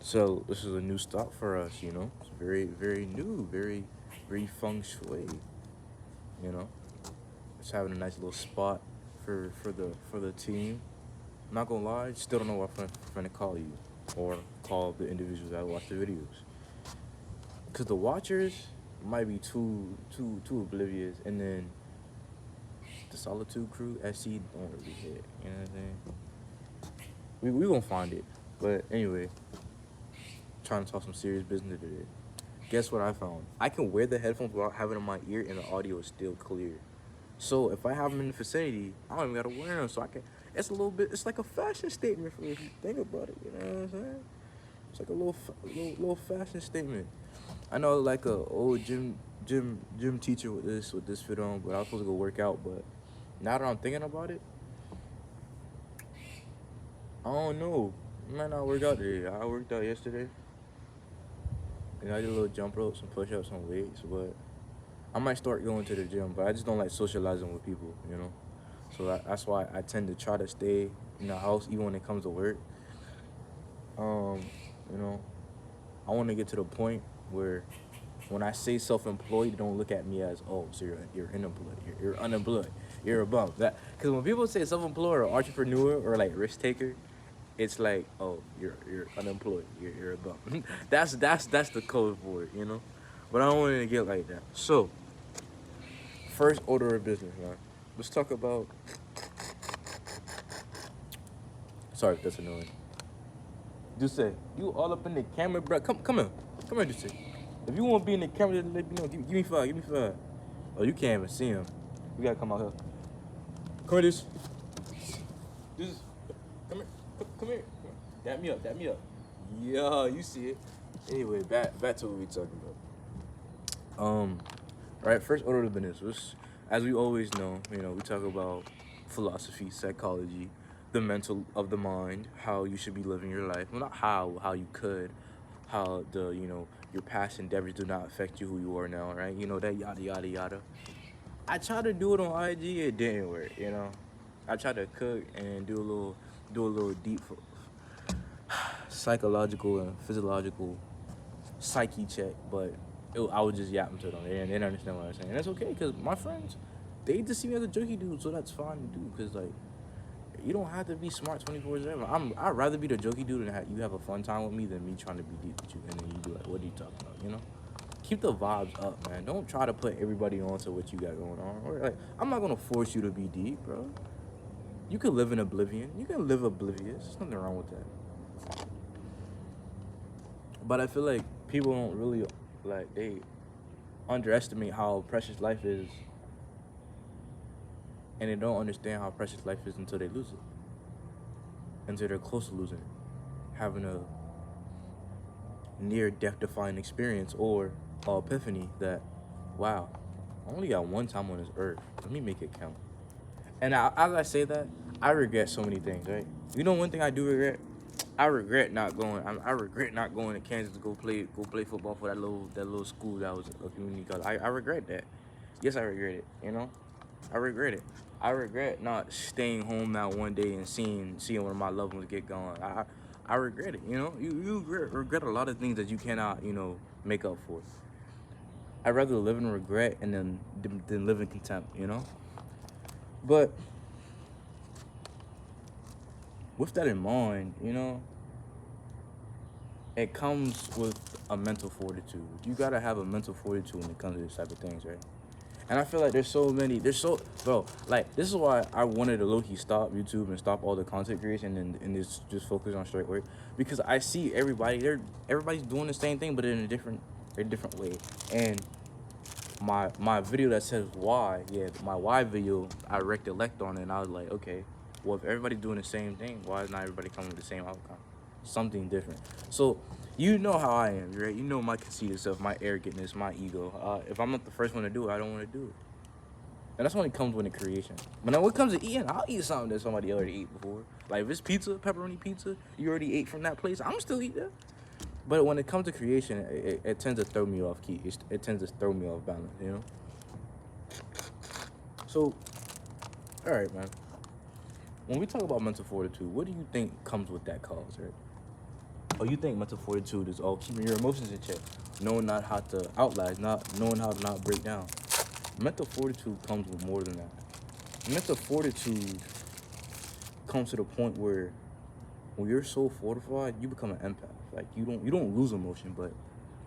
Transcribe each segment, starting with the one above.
So this is a new stop for us, you know. It's very, very new, very feng shui, you know. It's having a nice little spot for the team. I'm not gonna lie, still don't know what I'm gonna call you or call the individuals that watch the videos, cause the watchers might be too oblivious, and then the Solitude crew, SC don't really hit. You know what I'm saying? We gonna find it, but anyway, trying to talk some serious business today. Guess what I found? I can wear the headphones without having them in my ear, and the audio is still clear. So if I have them in the vicinity, I don't even gotta wear them. So I can. It's a little bit. It's like a fashion statement for me if you think about it. You know what I'm saying? It's like a little fashion statement. I know like a old gym teacher with this fit on, but I was supposed to go work out. But now that I'm thinking about it, I don't know. I might not work out today. I worked out yesterday. And I did a little jump rope, some push ups, some weights, but I might start going to the gym, but I just don't like socializing with people, you know. So that's why I tend to try to stay in the house even when it comes to work. Um, you know, I want to get to the point where when I say self-employed, don't look at me as, oh, so you're unemployed, you're unemployed, you're a bum. That because when people say self-employed or entrepreneur or like risk taker, it's like, oh, you're unemployed, you're a bum. That's the code for it, you know. But I don't want it to get like that. So first order of business, man. Let's talk about. Sorry if that's annoying. Just say you all up in the camera, bro. Come here, come here. Just say if you want to be in the camera, just let me know. Give me five, give me five. Oh, you can't even see him. You gotta come out here. Come here, this. Come here, come here. Dap me up, dap me up. Yeah, you see it. Anyway, back to what we talking about. Right. First order of business. As we always know, we talk about philosophy, psychology, the mental of the mind, how you should be living your life. Well, not how you could, how your past endeavors do not affect you who you are now, right? You know that yada yada yada. I tried to do it on IG, it didn't work. I tried to cook and do a little deep psychological and physiological psyche check, but I was just yapping to them. They didn't understand what I was saying. And that's okay, because my friends, they just see me as a jokey dude, so that's fine to do, because, like, you don't have to be smart 24/7. I'd rather be the jokey dude and you have a fun time with me than me trying to be deep with you, and then you be like, what are you talking about, Keep the vibes up, man. Don't try to put everybody on to what you got going on. Or, like, I'm not going to force you to be deep, bro. You can live in oblivion. You can live oblivious. There's nothing wrong with that. But I feel like people don't really, like, they underestimate how precious life is, and they don't understand how precious life is until they lose it, until they're close to losing it, having a near death defying experience or a epiphany that, wow, I only got one time on this earth. Let me make it count. And as I say that, I regret so many things, right? One thing I do regret. I regret not going. I regret not going to Kansas to go play football for that little school that was a community college. I regret that. Yes, I regret it. I regret it. I regret not staying home that one day and seeing one of my loved ones get gone. I regret it. You regret a lot of things that you cannot make up for. I'd rather live in regret and than live in contempt. But with that in mind, it comes with a mental fortitude. You gotta have a mental fortitude when it comes to this type of things, right? And I feel like bro, like, this is why I wanted to low-key stop YouTube and stop all the content creation and just focus on straight work. Because I see everybody's doing the same thing, but in a different way. And my video that says why, yeah, my why video, I recollect on it, and I was like, okay, well, if everybody's doing the same thing, why is not everybody coming with the same outcome? Something different. So, you know how I am, right? You know my conceited self, my arrogantness, my ego. If I'm not the first one to do it, I don't want to do it. And that's when it comes with the creation. But now when it comes to eating, I'll eat something that somebody already ate before. Like, if it's pizza, pepperoni pizza, you already ate from that place, I'm still eat that. But when it comes to creation, it tends to throw me off key. It tends to throw me off balance. So, all right, man. When we talk about mental fortitude, what do you think comes with that cause, right? Oh, you think mental fortitude is all keeping your emotions in check, knowing not how to outlast, not knowing how to not break down. Mental fortitude comes with more than that. Mental fortitude comes to the point where when you're so fortified, you become an empath. Like you don't lose emotion, but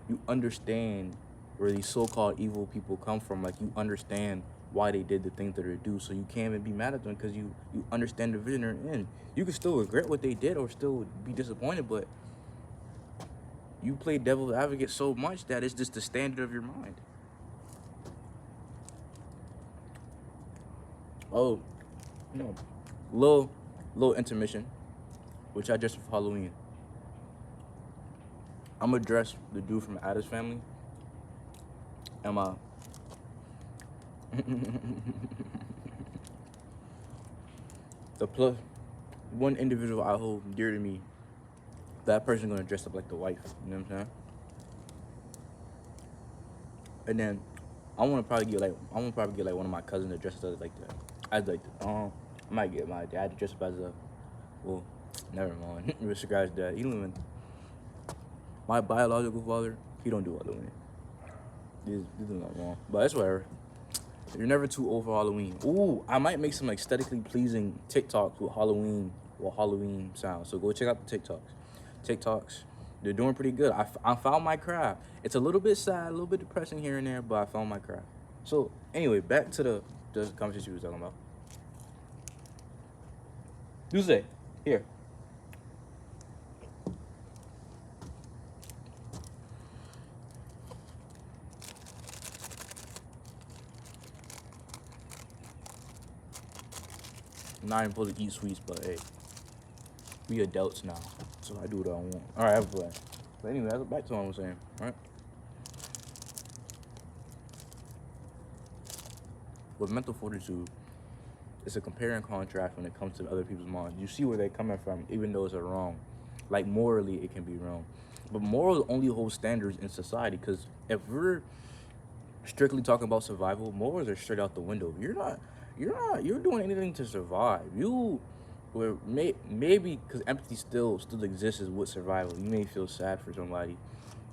you understand where these so-called evil people come from. Like you understand why they did the things that they do, so you can't even be mad at them because you understand the vision they're in. You can still regret what they did or still be disappointed, but you play devil's advocate so much that it's just the standard of your mind. Oh, no, little little intermission, which I dressed for Halloween. I'm gonna dress the dude from Addis Family, and my the plus one individual I hold dear to me. That person gonna dress up like the wife. You know what I'm saying? And then I want to probably get like one of my cousins to dress up like that. I'd like I might get my dad to dress up as a well, never mind. Mr. Guy's dad. He don't even my biological father. He don't do Halloween. He's doing nothing wrong. But that's whatever. You're never too old for Halloween. Ooh, I might make some like, aesthetically pleasing TikToks with Halloween sounds. So go check out the TikToks, they're doing pretty good. I found my craft. It's a little bit sad, a little bit depressing here and there, but I found my craft. So anyway, back to the conversation we was talking about. Tuesday, here. I'm not even supposed to eat sweets, but hey, we adults now, so I do what I want. All right, but anyway, back to what I'm saying. All right, with mental fortitude, it's a compare and contrast when it comes to other people's minds. You see where they're coming from, even though it's wrong. Like morally, it can be wrong, but morals only hold standards in society. Because if we're strictly talking about survival, morals are straight out the window. You're doing anything to survive. Maybe because empathy still exists with survival. You may feel sad for somebody,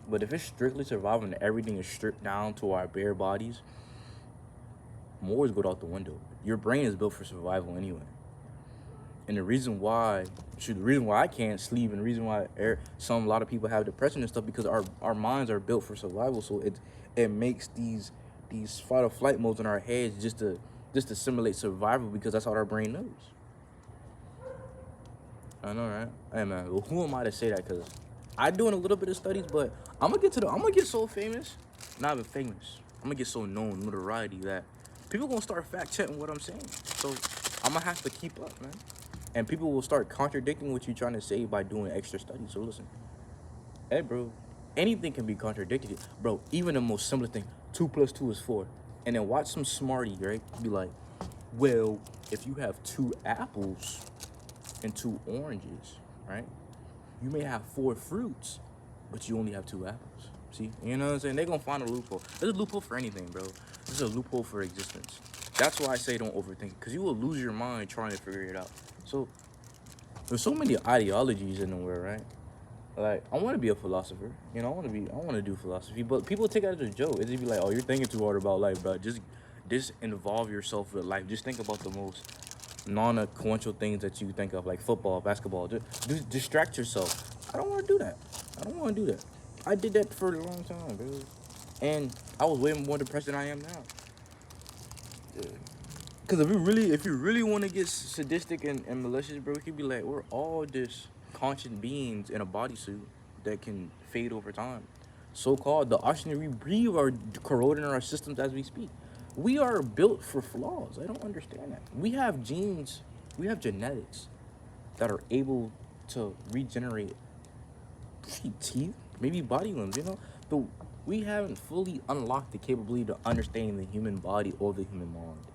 but if it's strictly survival and everything is stripped down to our bare bodies, morals go out the window. Your brain is built for survival anyway. And the reason why I can't sleep, and the reason why a lot of people have depression and stuff, because our minds are built for survival. So it makes these fight or flight modes in our heads just to simulate survival, because that's how our brain knows. I know, right? Hey man, well, who am I to say that? Because I'm doing a little bit of studies, but I'm gonna get so famous, not even famous. I'm gonna get so known, notoriety, that people gonna start fact checking what I'm saying. So I'm gonna have to keep up, man. And people will start contradicting what you're trying to say by doing extra studies. So listen, hey bro, anything can be contradicted, bro. Even the most simplest thing, 2 + 2 is 4, and then watch some smarty, right? Be like, well, if you have 2 apples and 2 oranges, right? You may have 4 fruits, but you only have 2 apples. See, you know what I'm saying? They're gonna find a loophole. There's a loophole for anything, bro. There's a loophole for existence. That's why I say don't overthink, because you will lose your mind trying to figure it out. So there's so many ideologies in the world, right? Like, I want to be a philosopher. You know, I want to do philosophy, but people take it as a joke. It's just be like, oh, you're thinking too hard about life, bro. Just involve yourself with life. Just think about the most non-consequential things that you think of, like football, basketball. Just distract yourself. I don't want to do that. I don't want to do that. I did that for a long time, bro. And I was way more depressed than I am now. Because if you really want to get sadistic and malicious, bro, it could be like, we're all just conscious beings in a bodysuit that can fade over time. So-called, the oxygen we breathe are corroding our systems as we speak. We are built for flaws. I don't understand that. We have genes, we have genetics that are able to regenerate teeth, maybe body limbs, you know? But we haven't fully unlocked the capability to understanding the human body or the human mind.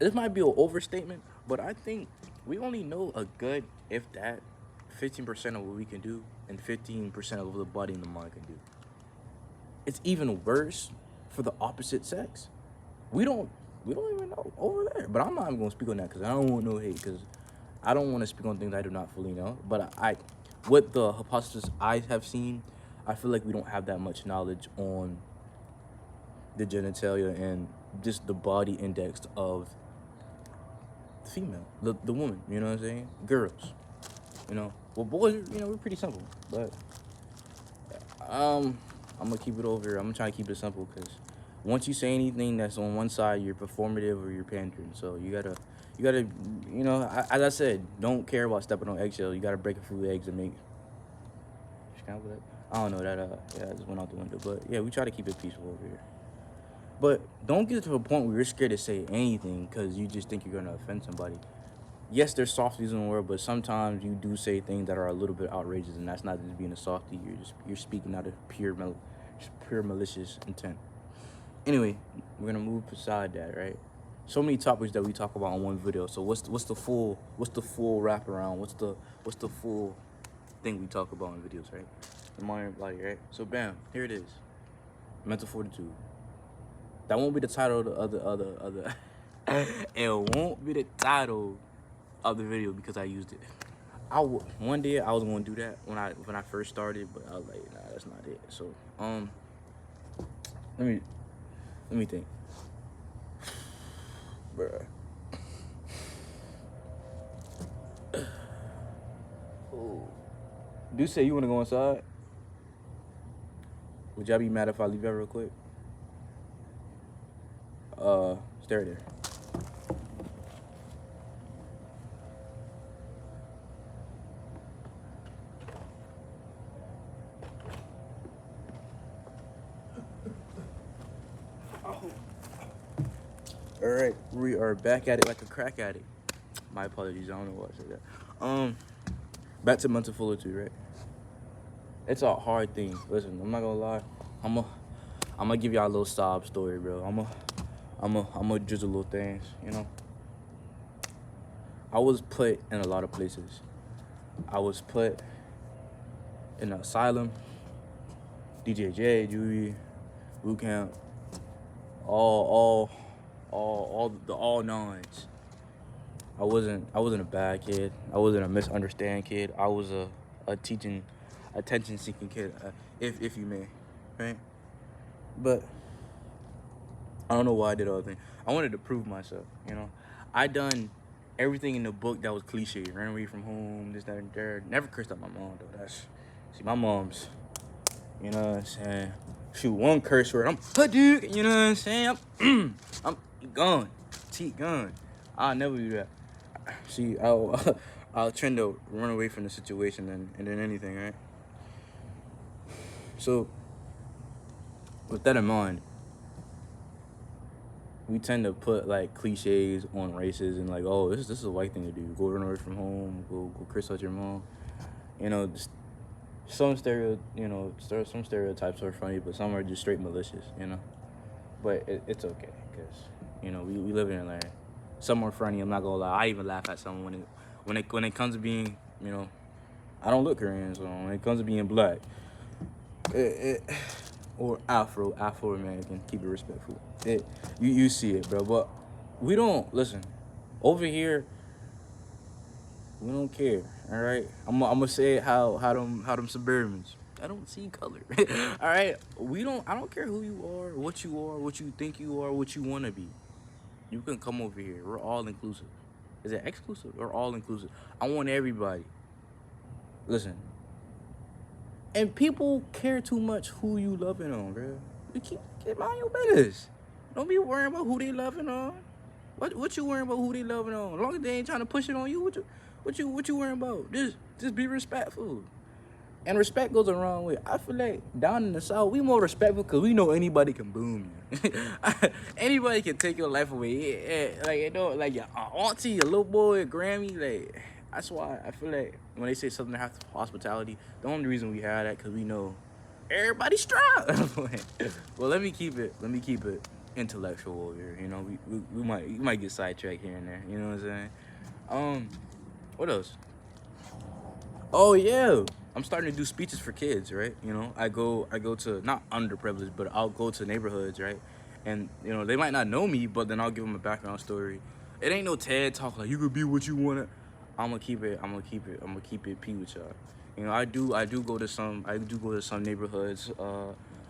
This might be an overstatement, but I think we only know a good, if that, 15% of what we can do and 15% of what the body and the mind can do. It's even worse for the opposite sex. We don't even know over there. But I'm not even gonna speak on that because I don't want no hate, because I don't want to speak on things I do not fully know. But what the hypothesis I have seen, I feel like we don't have that much knowledge on the genitalia and just the body index of the female, the woman. You know what I'm saying? Girls. You know, well, boys, you know, we're pretty simple, but I'm gonna keep it over here. I'm gonna try to keep it simple because once you say anything that's on one side, you're performative or you're pandering. So you gotta, you know, as I said, don't care about stepping on eggshells. You gotta break a few eggs and make. I don't know that. Yeah, I just went out the window. But yeah, we try to keep it peaceful over here. But don't get to a point where you're scared to say anything because you just think you're gonna offend somebody. Yes, there's softies in the world, but sometimes you do say things that are a little bit outrageous, and that's not just being a softie. You're speaking out of pure malicious intent. Anyway, we're gonna move beside that, right? So many topics that we talk about in one video. So what's the full wraparound? What's the full thing we talk about in videos, right? The mind and body, right? So bam, here it is. Mental fortitude. That won't be the title of the other. It won't be the title of the video because I used it. One day I was gonna do that when I first started, but I was like, nah, that's not it. So let me think, bruh. Oh, do say you wanna go inside? Would y'all be mad if I leave that real quick? Stay right there. All right, we are back at it like a crack addict. My apologies, I don't know why I said that. Back to mental fortitude, right? It's a hard thing. Listen, I'm not gonna lie. I'm gonna give y'all a little sob story, bro. I'm gonna drizzle little things, you know. I was put in a lot of places. I was put in an asylum, DJJ, juvie, boot camp, all nines. I wasn't a bad kid. I wasn't a misunderstand kid. I was a teaching, attention seeking kid, if you may, right? But I don't know why I did all the things. I wanted to prove myself, you know. I done everything in the book that was cliche. Ran away from home, this, that, and third. Never cursed out my mom though. See, my mom's, you know what I'm saying? Shoot, one curse word, I'm a dude, you know what I'm saying? I'm gone. Teeth gone. I'll never do that. See, I'll tend to run away from the situation and then anything, right? So, with that in mind, we tend to put like cliches on races and like, oh, this is a white thing to do. Go run away from home. Go curse out your mom. You know, some stereotypes are funny, but some are just straight malicious. You know, but it's okay because you know we live in Atlanta. Some are funny. I'm not gonna lie. I even laugh at some when it comes to being, you know, I don't look Korean, so when it comes to being black, or Afro American, keep it respectful. You see it, bro. But we don't listen. Over here, we don't care. All right, I'm gonna say it how them Suburbans. I don't see color. All right, I don't care who you are, what you think you are, what you wanna be. You can come over here. We're all inclusive. Is it exclusive or all inclusive? I want everybody. Listen. And people care too much who you loving on, bro. You keep mind your business. Don't be worrying about who they loving on. What you worrying about who they loving on? As long as they ain't trying to push it on you, what you worrying about? Just be respectful. And respect goes a wrong way. I feel like down in the South, we more respectful because we know anybody can boom you. Anybody can take your life away. Yeah, like, you know, like your auntie, your little boy, your Grammy. Like, that's why I feel like when they say Southern hospitality, the only reason we have that because we know everybody's strong. Well, let me keep it intellectual over here. You know, we might get sidetracked here and there. You know what I'm saying? What else? Oh yeah, I'm starting to do speeches for kids, right? You know, I go to not underprivileged, but I'll go to neighborhoods, right? And you know, they might not know me, but then I'll give them a background story. It ain't no TED talk like you could be what you wanna. I'm gonna keep it P with y'all. You know, I do go to some neighborhoods.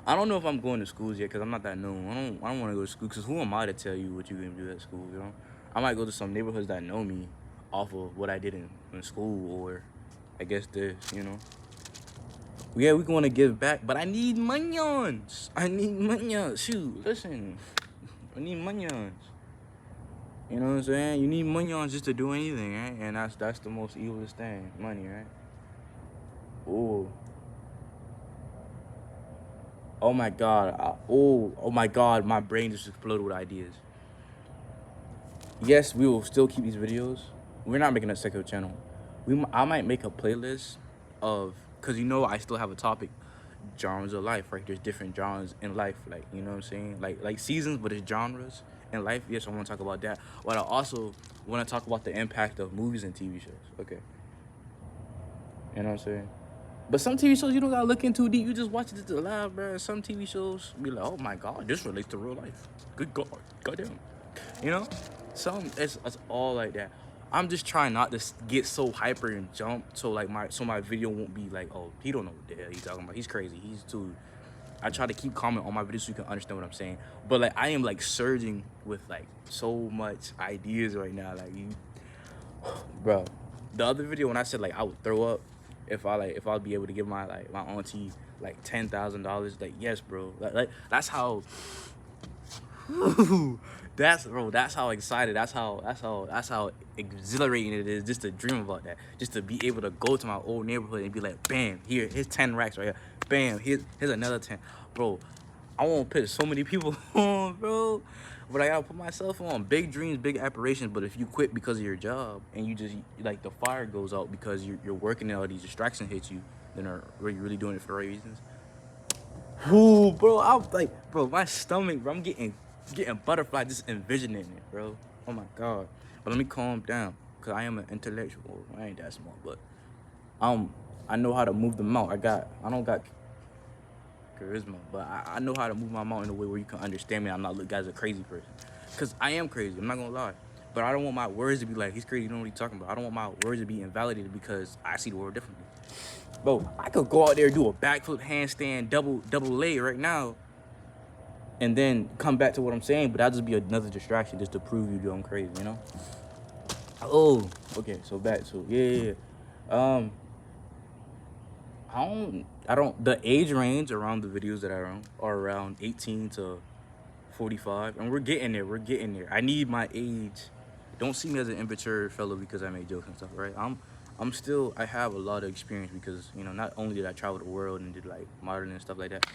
I don't know if I'm going to schools yet because I'm not that known. I don't want to go to school because who am I to tell you what you can do at school? You know, I might go to some neighborhoods that know me off of what I did in school, or I guess this. You know, yeah, we want to give back, but I need monions. I need monions. Shoot, listen, I need monions. You know what I'm saying? You need monions just to do anything, right? And that's the most evilest thing, money, right? Oh, oh my God. Oh my God. My brain just exploded with ideas. Yes, we will still keep these videos. We're not making a second channel. I might make a playlist of, cause you know I still have a topic, genres of life, right? There's different genres in life, like you know what I'm saying, like seasons, but it's genres in life. Yes, I want to talk about that, but I also want to talk about the impact of movies and TV shows. Okay, you know what I'm saying. But some TV shows you don't gotta look in too deep. You just watch it to the live, bro. Some TV shows be like, oh my God, this relates to real life. Good God, goddamn. You know, it's all like that. I'm just trying not to get so hyper and jump, so like my video won't be like, oh, he don't know what the hell he's talking about. He's crazy. He's too. I try to keep comment on my videos so you can understand what I'm saying. But like I am like surging with like so much ideas right now. Like you, bro. The other video when I said like I would throw up if I'd be able to give my auntie like $10,000. Like yes, bro. Like that's how. That's how excited. That's how exhilarating it is just to dream about that. Just to be able to go to my old neighborhood and be like, bam, here's 10 racks right here. Bam, here's another 10, bro. I won't put so many people on, bro. But I gotta put myself on. Big dreams, big aspirations. But if you quit because of your job and you just like the fire goes out because you're working and all these distractions hit you, then are you really doing it for the right reasons? Ooh, bro, I'm like, bro, my stomach, bro, I'm getting butterfly just envisioning it, bro. Oh my God. But let me calm down, cause I am an intellectual. I ain't that smart, but I know how to move the mouth. I don't got charisma, but I know how to move my mouth in a way where you can understand me. I'm not looked at as a crazy person, cause I am crazy. I'm not gonna lie, but I don't want my words to be like he's crazy. You know what he's talking about. I don't want my words to be invalidated because I see the world differently. Bro, I could go out there and do a backflip, handstand, double leg right now, and then come back to what I'm saying. But that'll just be another distraction just to prove you I'm crazy, you know? Oh, okay. So back to yeah. I don't. The age range around the videos that I run are around 18 to 45, and we're getting there. We're getting there. I need my age. Don't see me as an immature fellow because I make jokes and stuff, right? I'm still. I have a lot of experience because you know not only did I travel the world and did like modeling and stuff like that,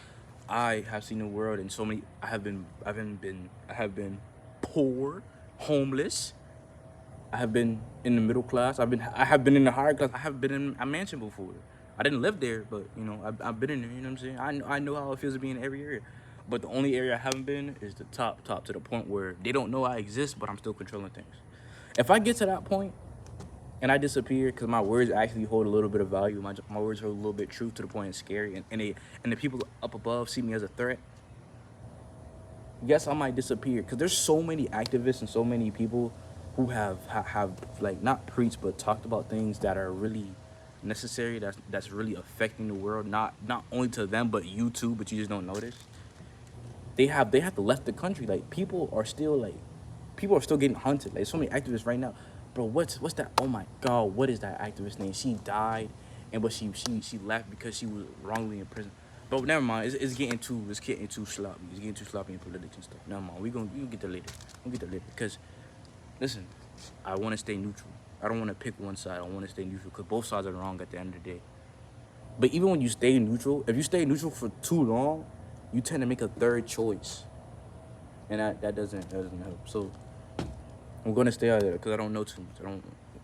I have seen the world and so many. I have been poor, homeless. I have been in the middle class. I have been in the higher class. I have been in a mansion before. I didn't live there, but you know, I've been in there. You know what I'm saying? I know how it feels to be in every area. But the only area I haven't been is the top to the point where they don't know I exist, but I'm still controlling things. If I get to that point and I disappear, because my words actually hold a little bit of value, my words hold a little bit of truth to the point it's scary, and the people up above see me as a threat. Yes, I might disappear because there's so many activists and so many people who have like not preached but talked about things that are really necessary. That's really affecting the world. Not only to them but you too. But you just don't notice. They have to left the country. Like people are still getting hunted. Like so many activists right now, bro. What's that? Oh my God, what is that activist name? She died, and but she left because she was wrongly in prison. But never mind. It's getting too sloppy. It's getting too sloppy in politics and stuff. Never mind. We gonna get there later. We get there later. Because listen, I want to stay neutral. I don't want to pick one side. I want to stay neutral because both sides are wrong at the end of the day. But even when you stay neutral, if you stay neutral for too long, you tend to make a third choice, and that doesn't help. So I'm gonna stay out of there because I don't know too much.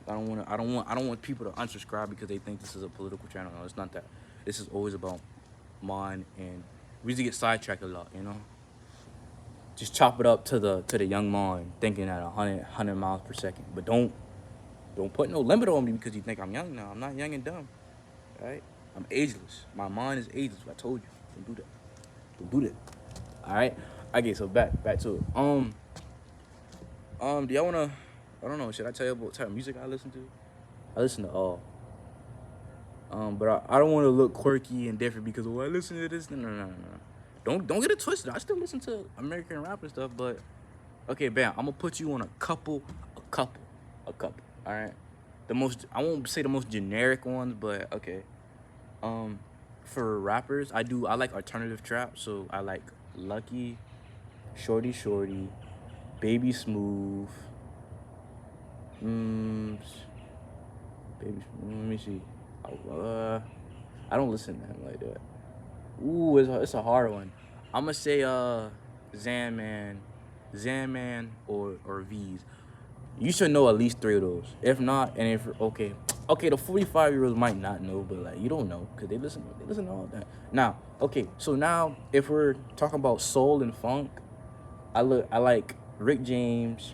I don't want people to unsubscribe because they think this is a political channel. No, it's not that. This is always about mine, and we used to get sidetracked a lot, you know. Just chop it up to the young mind, thinking at 100 miles per second. But don't put no limit on me because you think I'm young now. I'm not young and dumb, all right? I'm ageless. My mind is ageless. I told you, don't do that. Don't do that. All right. Okay. So back to it. Do y'all wanna? I don't know. Should I tell you about what type of music I listen to? I listen to all. But I don't want to look quirky and different because I listen to this. No, no, no, no, no. Don't get it twisted. I still listen to American rap and stuff, but okay, bam. I'm gonna put you on a couple, a couple. All right. The most I won't say the most generic ones, but okay. Um, for rappers, I like alternative trap, so I like Lucky, Shorty Shorty, Baby Smooth, mm, let me see. Uh, I don't listen to him like that. Ooh, it's a hard one. I'm gonna say Zanman, Zanman or V's. You should know at least three of those. If not, and if okay, the 45-year-olds might not know, but like you don't know because they listen to all that. Now, okay, so now if we're talking about soul and funk, I like Rick James,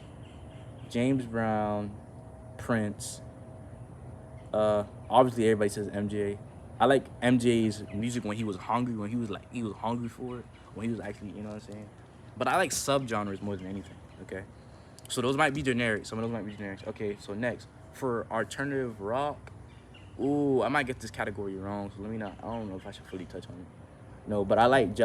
James Brown, Prince. Obviously everybody says MJ. I like MJ's music when he was hungry, when he was hungry for it, when he was actually, you know what I'm saying. But I like subgenres more than anything. Okay, so those might be generic. Some of those might be generic. Okay, so next for alternative rock. Ooh, I might get this category wrong, so let me not. I don't know if I should fully touch on it. No, but I like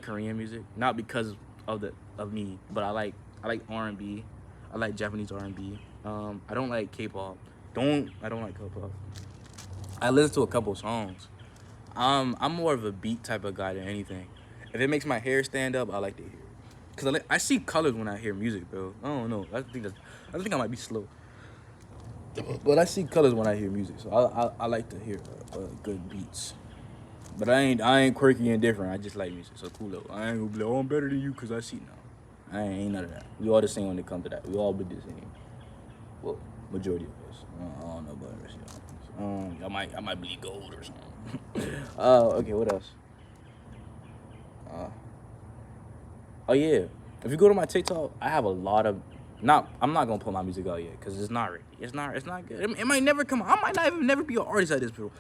Korean music, not because of me, but I like R&B. I like Japanese R&B. I don't like K-pop. I don't like K-pop. I listen to a couple songs. I'm more of a beat type of guy than anything. If it makes my hair stand up, I like to hear it. Cause I see colors when I hear music, bro. I don't know. I think I might be slow, but I see colors when I hear music. So I like to hear good beats. But I ain't quirky and different. I just like music. So cool though. I ain't gonna be like, oh, I'm better than you cause I see no. I ain't none of that. We all the same when it comes to that. We all be the same. Well, majority of us. I don't know about the rest of y'all. I might bleed gold or something. Okay, what else? Uh, oh yeah. If you go to my TikTok, I have a lot of. Not, I'm not gonna put my music out yet because it's not ready. It's not good. It might never come out. I might not even never be an artist at this point.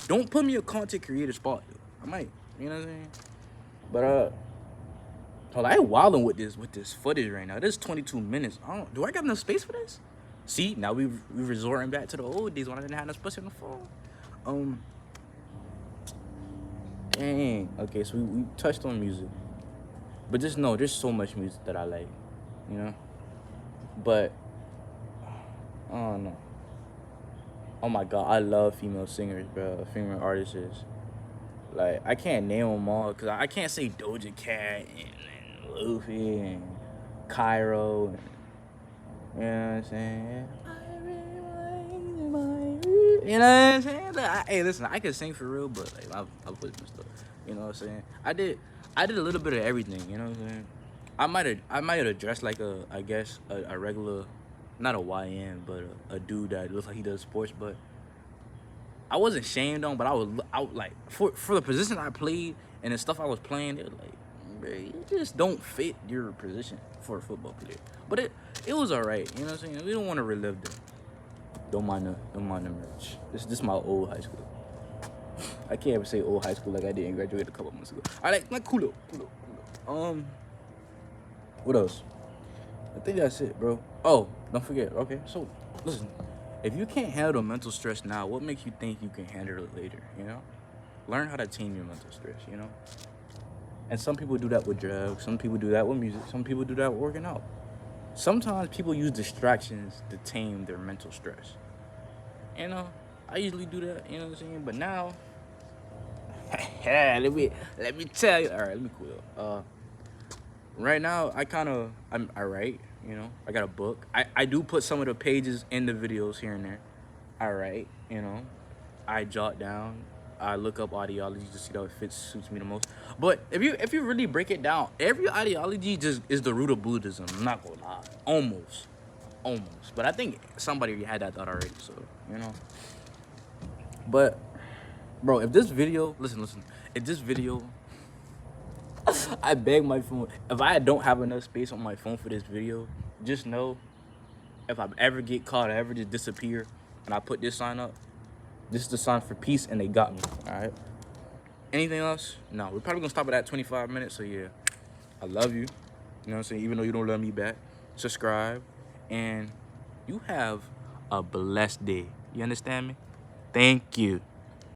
Don't put me a content creator spot, dude. I might. You know what I'm saying? But hold on, I wilding with this footage right now. This is 22 minutes. Do I got enough space for this? See, now we resorting back to the old days when I didn't have enough space on the phone. Dang. Okay, so we touched on music, but just know there's so much music that I like, you know. But I don't know. Oh my god, I love female singers, bro. Female artists. Like I can't name them all because I can't say Doja Cat and Luffy and Cairo and you know what I'm saying. You know what I'm saying? Like, hey, listen, I can sing for real, but like I put some stuff. You know what I'm saying? I did a little bit of everything. You know what I'm saying? I might have dressed like I guess a regular, not a YN, but a dude that looks like he does sports. But I wasn't shamed on, but I would like for the position I played and the stuff I was playing. It was like, bro, you just don't fit your position for a football player. But it was alright. You know what I'm saying? We don't want to relive that. Don't mind the merch. This my old high school. I can't ever say old high school like I didn't graduate a couple months ago. I like cool up. What else? I think that's it, bro. Oh, don't forget. Okay, so listen. If you can't handle mental stress now, what makes you think you can handle it later? You know, learn how to tame your mental stress. You know, and some people do that with drugs. Some people do that with music. Some people do that with working out. Sometimes people use distractions to tame their mental stress. You know, I usually do that. You know what I'm saying? But now, let me tell you. All right, let me cool. Right now I write. You know, I got a book. I do put some of the pages in the videos here and there. I write. You know, I jot down. I look up ideology to see how it suits me the most. But if you really break it down, every ideology just is the root of Buddhism. I'm not gonna lie, almost. But I think somebody had that thought already. So you know. But bro, if this video, listen, if this video, I beg my phone. If I don't have enough space on my phone for this video, just know, if I ever get caught, I ever just disappear, and I put this sign up, this is the sign for peace, and they got me. All right. Anything else? No. We're probably gonna stop it at 25 minutes. So yeah, I love you. You know what I'm saying? Even though you don't love me back, subscribe, and you have a blessed day. You understand me? Thank you.